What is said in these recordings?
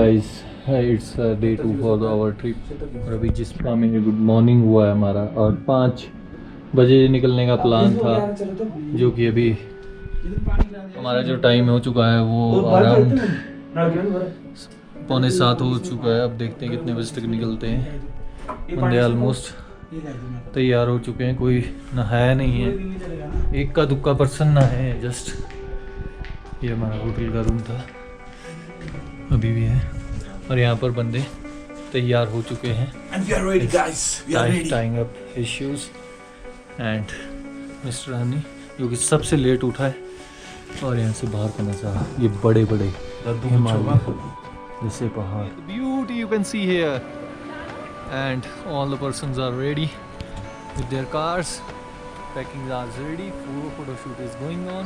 Guys, it's day 2 for our trip. और अभी जिस्पा में गुड मॉर्निंग हुआ है हमारा, और 5 बजे निकलने का प्लान था, जो कि अभी हमारा जो टाइम हो चुका है वो अराउंड 6:45 हो चुका है। अब देखते हैं कितने बजे तक निकलते हैं। बंदे ऑलमोस्ट तैयार हो चुके हैं, कोई नहाया नहीं है, एक का दुक्का पर्सन नहाए हैं जस्ट। ये हमारा होटल का रूम था, अभी भी है, और यहाँ पर बंदे तैयार हो चुके हैं। And we are ready, guys. We are ready. Tying up his shoes and mister Rani जो कि सबसे लेट उठा है। और यहाँ से बाहर का नज़ारा, ये बड़े बड़े हिमालय जैसे पहाड़, beauty you can see here, and all the persons are ready with their cars, packing are ready, photo shoot is going on.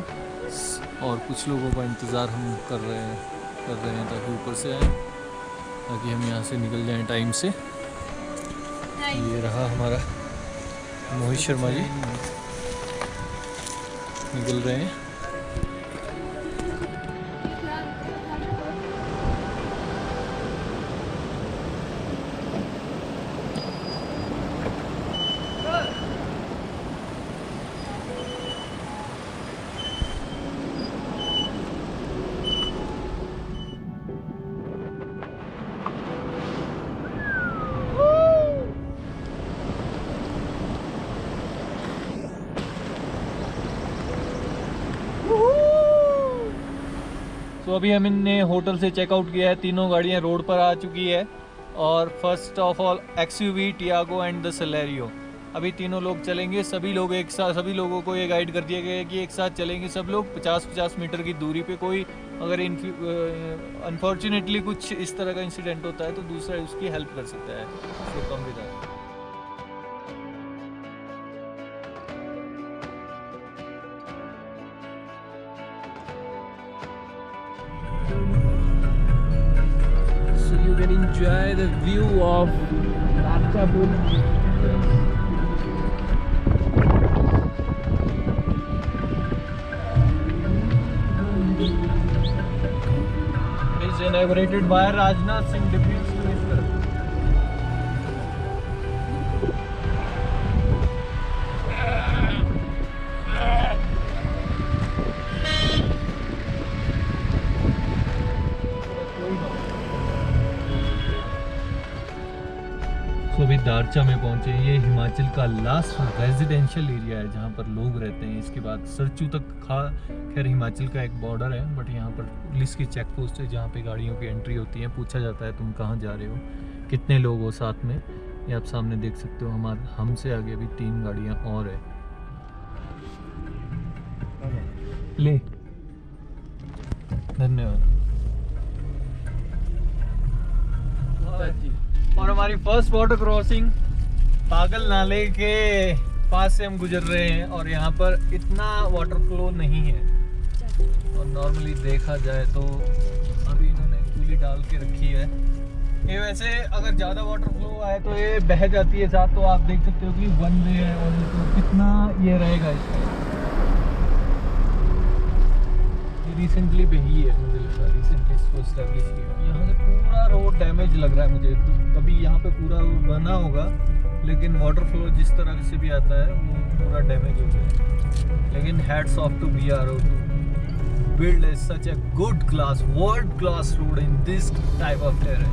और कुछ लोगों का इंतज़ार हम कर रहे हैं ताकि ऊपर से आए, ताकि हम यहाँ से निकल जाएं टाइम से। ये रहा हमारा मोहित शर्मा जी, निकल रहे हैं। तो अभी हमने होटल से चेकआउट किया है, तीनों गाड़ियाँ रोड पर आ चुकी है। और first of all XUV, Tiago and the Celerio. अभी तीनों लोग चलेंगे, सभी लोग एक साथ, सभी लोगों को ये गाइड कर दिया गया है कि एक साथ चलेंगे सब लोग 50-50 मीटर की दूरी पे। कोई अगर अनफॉर्चुनेटली कुछ इस तरह का इंसिडेंट होता है तो दूसरा उसकी हेल्प कर सकता है, उसको कम भी जाए। You can enjoy the view of Ratchapur. Is inaugurated by Rajnath Singh, Deputy Minister. तो अभी दारचा में पहुंचे। ये हिमाचल का लास्ट रेजिडेंशियल एरिया है जहाँ पर लोग रहते हैं। इसके बाद सरचू तक खैर हिमाचल का एक बॉर्डर है, बट यहाँ पर पुलिस की चेक पोस्ट है जहाँ पे गाड़ियों की एंट्री होती है। पूछा जाता है तुम कहाँ जा रहे हो, कितने लोग हो साथ में। ये आप सामने देख सकते हो, हमसे आगे अभी 3 गाड़ियाँ और है। ले, धन्यवाद। और हमारी फर्स्ट बॉर्डर क्रॉसिंग पागल नाले के पास से हम गुजर रहे हैं, और यहाँ पर इतना वाटर फ्लो नहीं है। और नॉर्मली देखा जाए तो अभी इन्होंने कूली डाल के रखी है। ये वैसे अगर ज़्यादा वाटर फ्लो आए तो ये बह जाती है साथ, तो आप देख सकते हो कि 1 वे है, और तो कितना ये रहेगा इसका। रिसेंटली बही है, मुझे लगता है रिसेंटली इसको एस्टैब्लिश किया। यहाँ से पूरा रोड डैमेज लग रहा है मुझे, कभी यहाँ पे पूरा रोड बना होगा, लेकिन वाटर फ्लो जिस तरह से भी आता है वो पूरा डैमेज हो गया। लेकिन hats off to BRO to build such a good class, world class road in this type of terrain.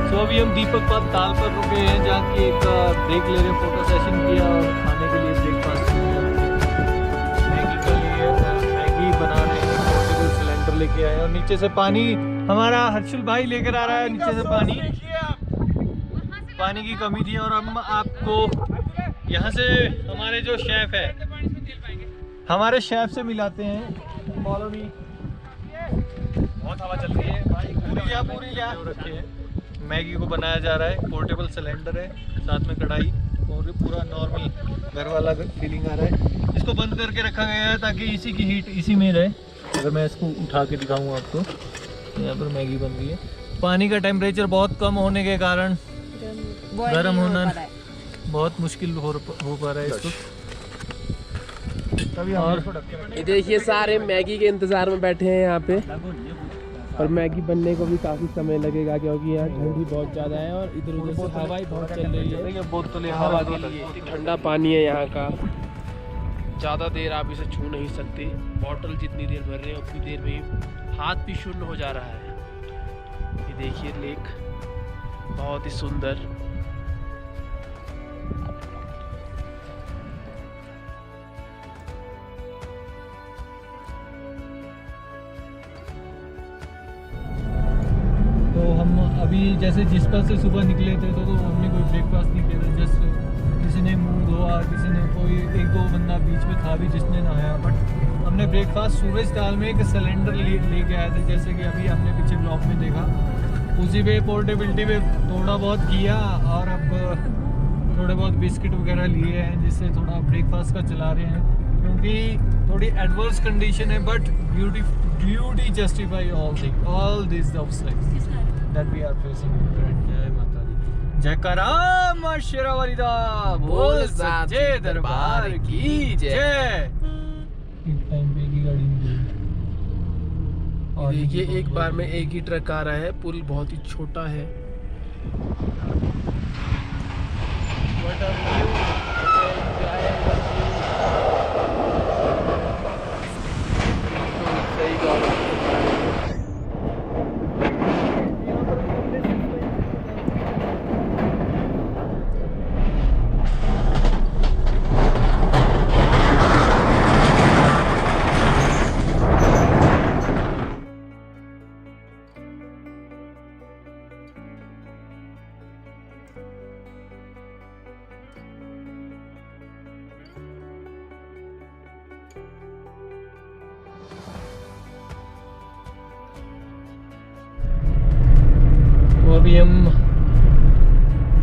तो अभी हम दीपक पब ताल पर रुके हैं, जहाँ की एक ब्रेक ले रहे, फोटो सेशन किया और खाने के लिए ब्रेकफास्ट मैगी के लिए मैगी बना रहे हैं। पोर्टेबल सिलेंडर लेके आए, और नीचे से पानी हमारा हर्षुल भाई लेकर आ रहा है। नीचे से पानी की कमी थी, और हम आपको यहाँ से हमारे जो शेफ है, हमारे शेफ से मिलाते हैं। Follow me. बहुत हवा चल रही है भाई, पूरी रखी है। मैगी को बनाया जा रहा है, पोर्टेबल सिलेंडर है, साथ में कढ़ाई, और पूरा नॉर्मल घर वाला फीलिंग आ रहा है। इसको बंद करके रखा गया है ताकि इसी की हीट इसी में रहे। अगर मैं इसको उठा के दिखाऊँ आपको, यहाँ पर मैगी बन रही है। पानी का टेम्परेचर बहुत कम होने के कारण गर्म होना बहुत मुश्किल हो पा रहा है इसको। और ये देखिए सारे मैगी के इंतज़ार में बैठे हैं यहाँ पे, और मैगी बनने को भी काफ़ी समय लगेगा क्योंकि यहाँ ठंडी बहुत ज़्यादा है और इधर उधर से हवा बहुत चल रही है। बोतलें हवा के लिए ठंडा पानी है यहाँ का, ज़्यादा देर आप इसे छू नहीं सकते। बॉटल जितनी देर भर रहे हैं उतनी देर में ही हाथ भी शून्य हो जा रहा है। ये देखिए लेक बहुत ही सुंदर। तो हम अभी जैसे जिसपा से सुबह निकले थे तो हमने कोई ब्रेकफास्ट नहीं किया था। जस्ट किसी ने मुंह धोआ, किसी ने कोई एक दो बंदा बीच में था भी जिसने नहाया। बट हमने ब्रेकफास्ट सूरज ताल में एक सिलेंडर लेके आए थे, जैसे कि अभी हमने पीछे ब्लॉग में देखा। उसी पे पोर्टेबिलिटी पे थोड़ा बहुत किया और अब थोड़े बहुत बिस्किट वगैरह लिए हैं जिससे थोड़ा ब्रेकफास्ट का चला रहे हैं, क्योंकि थोड़ी एडवर्स कंडीशन है। But beauty justify all this obstacles that we are facing. जय माता दी, जयकारा मां शेरावाली दा बोल सच्चे दरबार की जय। एक टाइम पे की गाड़ी निकली और देखिए एक बार में एक ही ट्रक आ रहा है। पुल बहुत ही छोटा है। अभी हम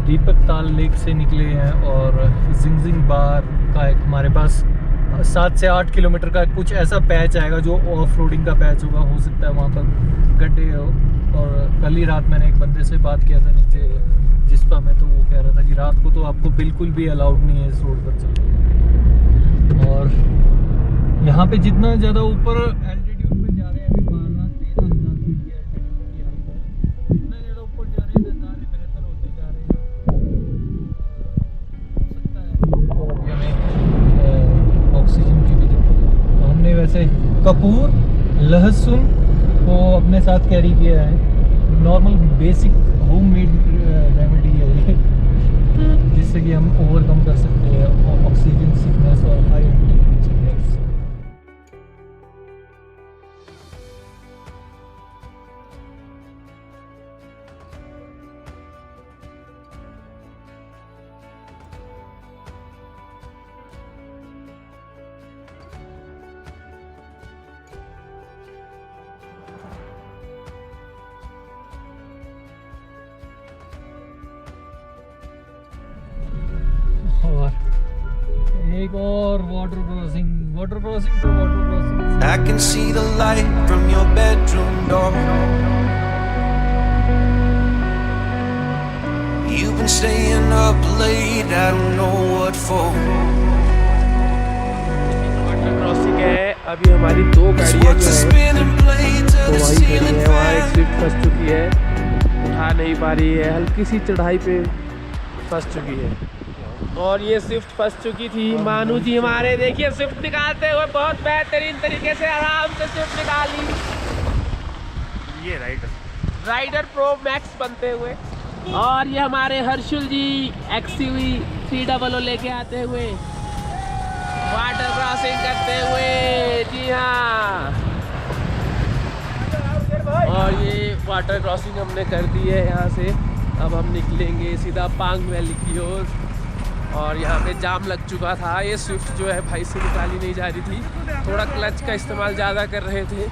दीपक ताल लेक से निकले हैं और जिंगजिंग बार का एक हमारे पास 7 से 8 किलोमीटर का कुछ ऐसा पैच आएगा जो ऑफ रोडिंग का पैच होगा। हो सकता है वहाँ पर गड्ढे हो। और कल ही रात मैंने एक बंदे से बात किया था नीचे जिसपा में, तो वो कह रहा था कि रात को तो आपको बिल्कुल भी अलाउड नहीं है इस रोड पर चलना। और यहाँ पे जितना ज़्यादा ऊपर एल्टीट्यूड पे जा रहे हैं, अभी 12-13,000 फीट की एल्टीट्यूड की हाइट है, जितना ज़्यादा ऊपर जा रहे हैं नज़ारे बेहतर होते जा रहे हैं। हो सकता है हमें ऑक्सीजन की भी दिक्कत है। तो हमने वैसे कपूर लहसुन को अपने साथ कैरी किया है। नॉर्मल बेसिक होममेड रेमेडी है ये, जिससे कि हम ओवरकम कर सकते हैं ऑक्सीजन सिकनेस और हाई एल्टीट्यूड सिकनेस। और एक और water crossing to water crossing. I can see the light from your bedroom door. You've been staying up late, I don't know what for. Water crossing है। अभी हमारी दो गाड़ियाँ जो है वो वहीं खड़ी है। वहाँ एक स्विफ्ट फंस चुकी है, उठा नहीं पा रही है, हल्की सी चढ़ाई पे फंस चुकी है। और ये स्विफ्ट फंस चुकी थी। मानू जी हमारे देखिए स्विफ्ट निकालते हुए बहुत बेहतरीन तरीके से आराम से स्विफ्ट निकाली। ये राइडर प्रो मैक्स बनते हुए। और ये हमारे हर्षुल जी XUV 300 लेके आते हुए वाटर क्रॉसिंग करते हुए। जी हाँ, और ये वाटर क्रॉसिंग हमने कर दी है यहाँ से। अब हम निकलेंगे सीधा पांग वैली की ओर। और यहाँ पे जाम लग चुका था। ये स्विफ्ट जो है भाई से निकाली नहीं जा रही थी, थोड़ा क्लच का इस्तेमाल ज़्यादा कर रहे थे।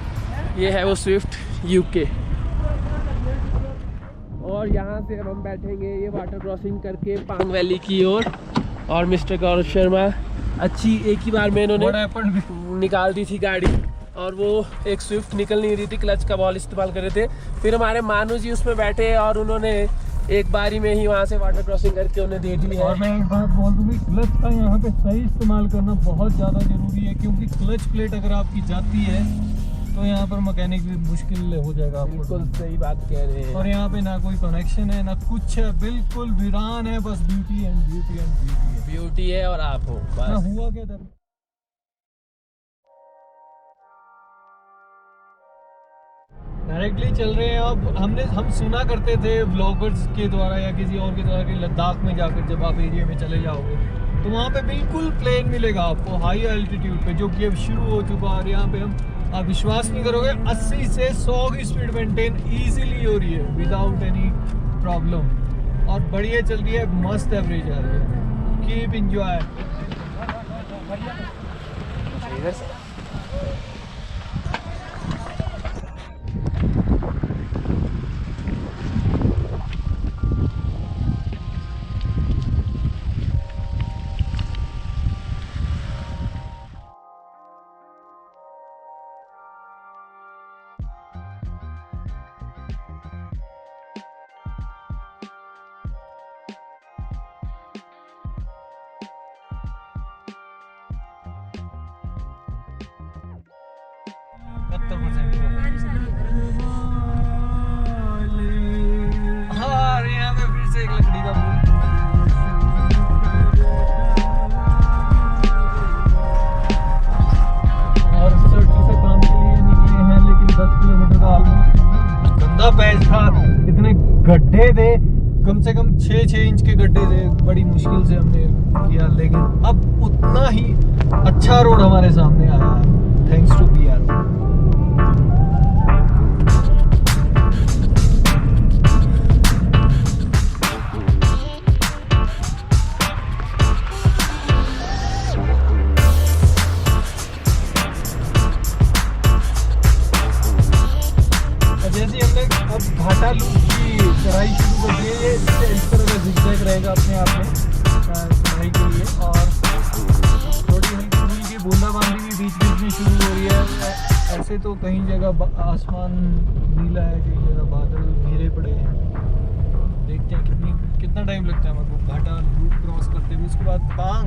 ये है वो स्विफ्ट UK। और यहाँ से अब हम बैठेंगे ये वाटर क्रॉसिंग करके पांग वैली की ओर। और मिस्टर गौरव शर्मा अच्छी एक ही बार में इन्होंने What happened? निकाल दी थी गाड़ी, और वो एक स्विफ्ट निकल नहीं रही थी, क्लच का बॉल इस्तेमाल कर रहे थे। फिर हमारे मानू जी उसमें बैठे और उन्होंने एक बारी में ही वहाँ से वाटर क्रॉसिंग करके उन्हें दे दी है। और मैं एक बात बोल दूँ कि क्लच का यहाँ पे सही इस्तेमाल करना बहुत ज़्यादा ज़रूरी है, क्योंकि क्लच प्लेट अगर आपकी जाती है तो यहाँ पर मैकेनिक भी मुश्किल हो जाएगा आपको। बिल्कुल सही बात कह रहे हैं। और यहाँ पे ना कोई कनेक्शन है ना कुछ है, बिल्कुल वीरान है, बस beauty and beauty and beauty है। ब्यूटी है और आप हो ना बस। हुआ क्या था? डायरेक्टली चल रहे हैं अब। हम सुना करते थे व्लॉगर्स के द्वारा या किसी और के द्वारा कि लद्दाख में जाकर जब आप एरिया में चले जाओगे तो वहाँ पे बिल्कुल प्लेन मिलेगा आपको हाई एल्टीट्यूड पे, जो कि अब शुरू हो चुका है। और यहाँ पे आप विश्वास नहीं करोगे 80 से 100 की स्पीड मेंटेन इजीली हो रही है विदाउट एनी प्रॉब्लम, और बढ़िया चल रही है, मस्त एवरेज आ रही है। Keep enjoy. हाँ, और यहाँ पे फिर से एक लकड़ी का पुल। और सड़कों से काम के लिए निकले हैं, लेकिन 10 किलोमीटर का ऑलमोस्ट गंदा पैच था। इतने गड्ढे थे, कम से कम 6 इंच के गड्ढे थे। बड़ी मुश्किल से हमने किया, लेकिन अब उतना ही अच्छा रोड हमारे सामने आया है, थैंक्स टू BR। जैसे हमने अब घाटा लूप की चढ़ाई शुरू कर दी है, इस तरह का zigzag रहेगा अपने आप में चढ़ाई के लिए, और थोड़ी हल्की फुल्की बूंदाबांदी भी बीच बीच में शुरू हो रही है। ऐसे तो कहीं जगह आसमान नीला है, कहीं जगह बादल घिरे पड़े हैं। देखते हैं कितना टाइम लगता है हमारे को घाटा लूप क्रॉस करते हुए। उसके बाद पांग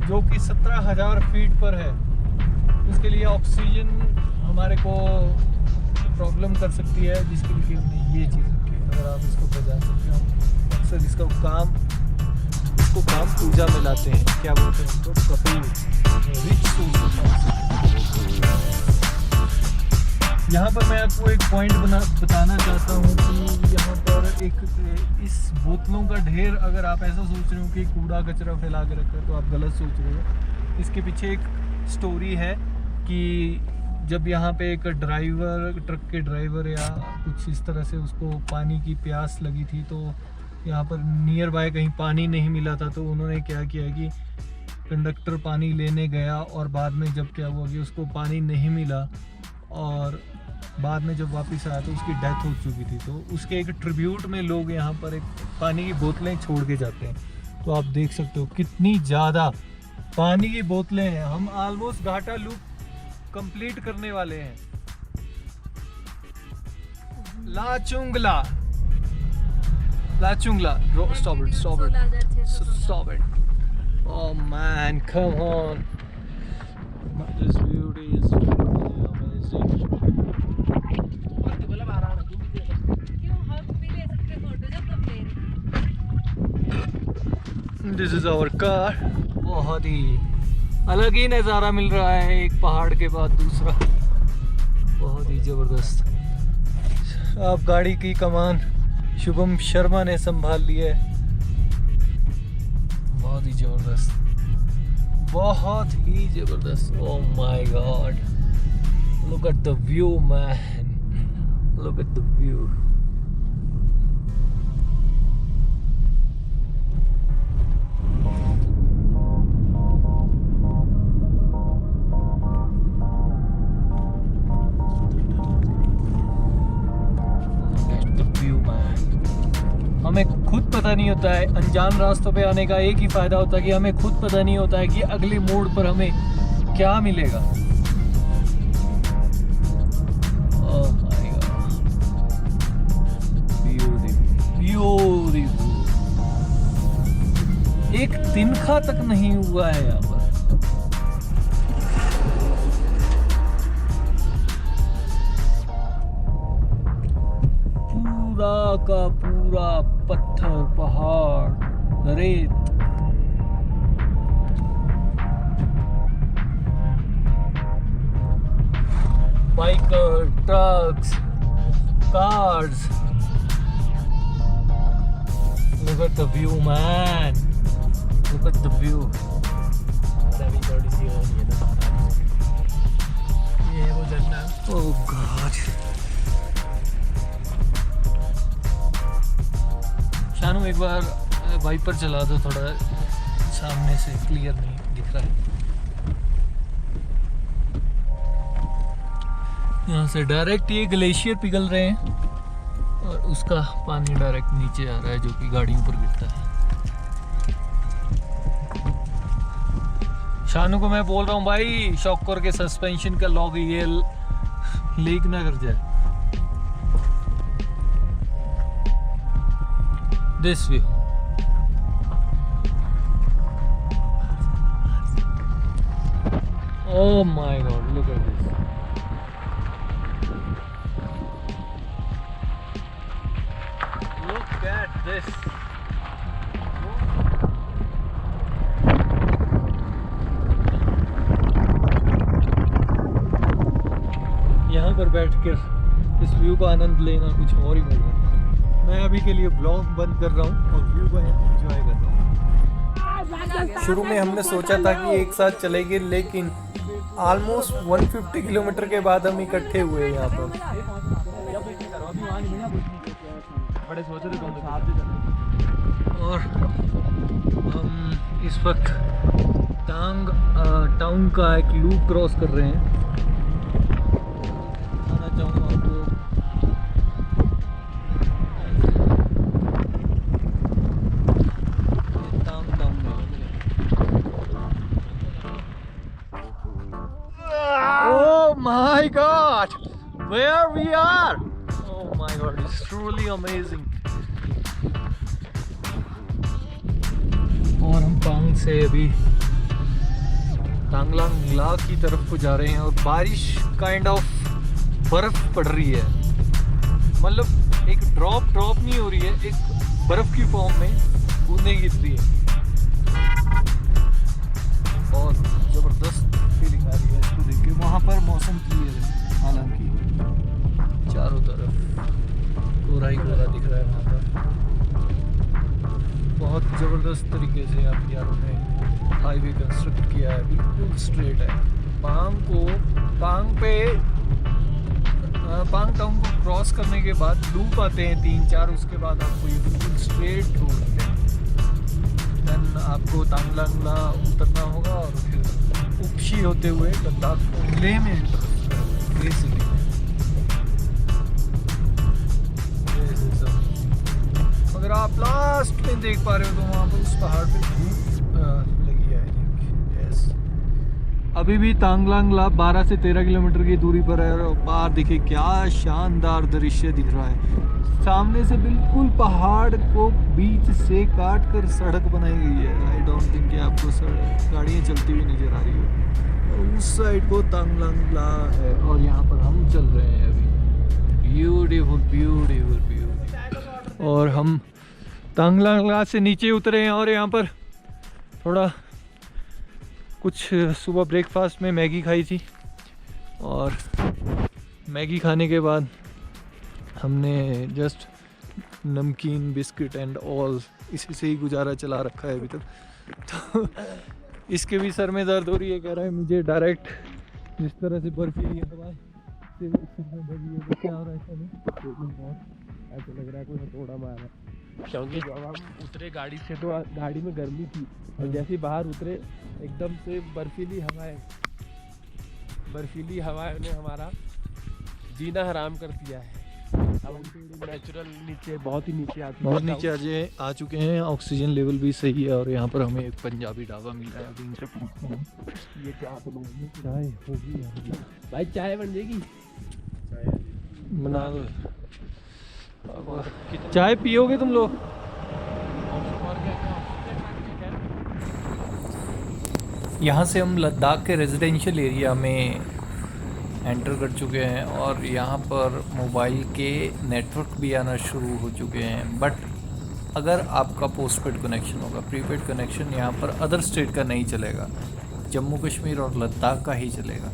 जो कि 17,000 फीट पर है, उसके लिए ऑक्सीजन हमारे को प्रॉब्लम कर सकती है, जिसके लिए हमने ये चीज़ रखी है। अगर आप इसको बजा सकते हो, अक्सर इसको काम पूजा में लाते हैं, क्या बोलते हैं उनको, कपिल रिच सोर्स। यहाँ पर मैं आपको एक पॉइंट बताना चाहता हूँ कि यहाँ पर एक इस बोतलों का ढेर, अगर आप ऐसा सोच रहे हो कि कूड़ा कचरा फैला के रखा है तो आप गलत सोच रहे हो। इसके पीछे एक स्टोरी है कि जब यहाँ पे एक ड्राइवर, ट्रक के ड्राइवर या कुछ इस तरह से, उसको पानी की प्यास लगी थी, तो यहाँ पर नियर बाय कहीं पानी नहीं मिला था, तो उन्होंने क्या किया कि कंडक्टर पानी लेने गया, और बाद में जब क्या हुआ कि उसको पानी नहीं मिला, और बाद में जब वापस आया तो उसकी डेथ हो चुकी थी। तो उसके एक ट्रिब्यूट में लोग यहाँ पर एक पानी की बोतलें छोड़ के जाते हैं। तो आप देख सकते हो कितनी ज़्यादा पानी की बोतलें हैं। हम ऑलमोस्ट घाटा लूप कंप्लीट करने वाले हैं। Lachung La, stop it. Oh man, come on. This beauty is really amazing. This is our car. बहुत ही अलग ही नज़ारा मिल रहा है, एक पहाड़ के बाद दूसरा, बहुत ही ज़बरदस्त। अब गाड़ी की कमान शुभम शर्मा ने संभाल ली है। बहुत ही ज़बरदस्त, बहुत ही ज़बरदस्त। Oh my God, look at the view man, look at the view. हमें खुद पता पता नहीं होता है। अनजान रास्तों पे आने का एक ही फ़ायदा होता है कि हमें खुद पता नहीं होता है कि अगले मोड़ पर हमें क्या मिलेगा। Oh my God, beautiful. एक तिनका तक नहीं हुआ है यहाँ पर। पूरा का पूरा पत्थर, पहाड़, रेत। Biker, trucks, cars. Look at the view, man. Look at the view. अभी थोड़ी सी हो रही है ना, ये है वो झरना। Oh God. शानू एक बार वाइपर चला दो, थोड़ा सामने से क्लियर नहीं दिख रहा है। यहाँ से डायरेक्ट ये ग्लेशियर पिघल रहे हैं और उसका पानी डायरेक्ट नीचे आ रहा है जो कि गाड़ियों पर गिरता है। शानू को मैं बोल रहा हूँ भाई, शॉकर के सस्पेंशन का लॉग ये लीक ना कर जाए। This view. Oh my God! Look at this. Look at this. यहाँ पर बैठकर इस व्यू का आनंद लेना कुछ और ही मजा है। मैं अभी के लिए ब्लॉग बंद कर रहा हूँ और व्यू को एंजॉय कर रहा हूँ। शुरू में हमने सोचा था कि एक साथ चलेंगे, लेकिन ऑलमोस्ट 150 किलोमीटर के बाद हम इकट्ठे हुए यहाँ पर। और हम इस वक्त टांग टाउन का एक लूप क्रॉस कर रहे हैं। आना चाहूँगा आपको my God, where we are! Oh my God, it's truly amazing. और हम पांग से अभी टांगलांग ला की तरफ को जा रहे हैं और बारिश काइंड ऑफ बर्फ पड़ रही है। मतलब एक ड्रॉप नहीं हो रही है, एक बर्फ की फॉर्म में बूंदें गिर रही है। बहुत जबरदस्त फीलिंग आ रही है इसको देख के। वहाँ पर मौसम क्लियर है, हालांकि चारों तरफ कोहरा ही कोहरा दिख रहा है। वहाँ पर बहुत ज़बरदस्त तरीके से अब यारों ने हाईवे कंस्ट्रक्ट किया है, बिल्कुल स्ट्रेट है। पांग टाउन को क्रॉस करने के बाद लूप आते हैं 3-4, उसके बाद आपको ये बिल्कुल स्ट्रेट रोड मिलते हैं। देन आपको तांगलांगला उतरना होगा और फिर उपशी होते हुए लद्दाख को लेह में बेसिकली। अगर आप लास्ट में देख पा रहे हो तो वहाँ पर उस पहाड़ पे धूप लगी है। यस, अभी भी तांगलांगला 12 से 13 किलोमीटर की दूरी पर है और बाहर देखिए क्या शानदार दृश्य दिख रहा है। सामने से बिल्कुल पहाड़ को बीच से काट कर सड़क बनाई गई है। आई डोंट थिंक कि आपको गाड़ियाँ चलती हुई नजर आ रही हो। उस साइड को तांगलांगला है और यहाँ पर हम चल रहे हैं अभी। Beautiful beautiful beautiful. और हम तांगलांगला से नीचे उतरे हैं और यहाँ पर थोड़ा कुछ सुबह ब्रेकफास्ट में मैगी खाई थी और मैगी खाने के बाद हमने जस्ट नमकीन बिस्किट एंड ऑल इसी से ही गुजारा चला रखा है अभी तक। तो इसके भी सर में दर्द हो रही है। कह रहा है मुझे डायरेक्ट जिस तरह से बर्फीली हवा से सिर में दर्द है। क्या हो रहा है? ऐसा लग रहा है कोई हथौड़ा मारा, क्योंकि जब हम उतरे गाड़ी से तो गाड़ी में गर्मी थी और जैसे ही बाहर उतरे एकदम से बर्फीली हवाएं ने हमारा जीना हराम कर दिया है। अब हम नेचुरल नीचे, बहुत ही नीचे आ चुके बहुत हैं। नीचे आ चुके हैं। ऑक्सीजन लेवल भी सही है और यहाँ पर हमें एक पंजाबी ढाबा मिल रहा है। अभी इनसे पूछते हैं ये क्या बनाएंगे? चाय होगी यार, भाई चाय बन जाएगी। बना दो। चाय पियोगे तुम लोग? यहाँ से हम लद्दाख के रेजिडेंशियल एरिया में एंटर कर चुके हैं और यहाँ पर मोबाइल के नेटवर्क भी आना शुरू हो चुके हैं। बट अगर आपका पोस्टपेड कनेक्शन होगा, प्रीपेड कनेक्शन यहाँ पर अदर स्टेट का नहीं चलेगा, जम्मू कश्मीर और लद्दाख का ही चलेगा।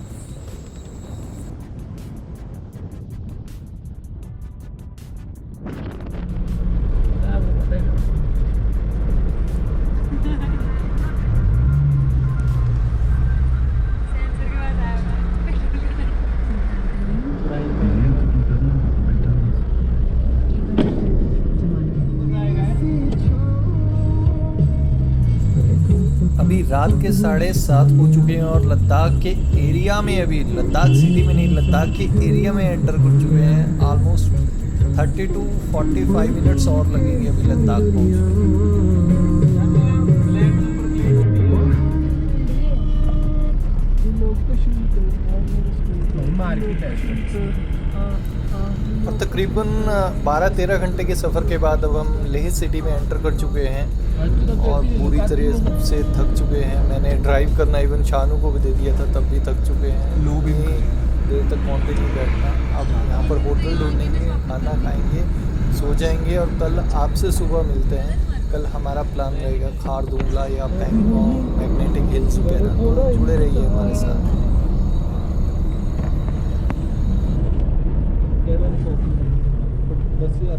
अभी रात के 7:30 हो चुके हैं और लद्दाख के एरिया में, अभी लद्दाख सिटी में नहीं, लद्दाख के एरिया में एंटर कर चुके हैं। ऑलमोस्ट 30 to 45 मिनट्स और लगेंगे अभी लद्दाख और तकरीबन 12-13 घंटे के सफ़र के बाद अब हम लेह सिटी में एंटर कर चुके हैं और पूरी तरह से थक चुके हैं। मैंने ड्राइव करना इवन शानू को भी दे दिया था, तब भी थक चुके हैं। लो भी देर तक कंटिन्यू बैठना। अब यहाँ पर होटल ढूंढेंगे, खाना खाएंगे, सो जाएंगे और कल आपसे सुबह मिलते हैं। कल हमारा प्लान रहेगा खारदुंगला या पैंगोंग, मैग्नेटिक हिल्स वगैरह। तो जुड़े रहिए हमारे साथ। बस यार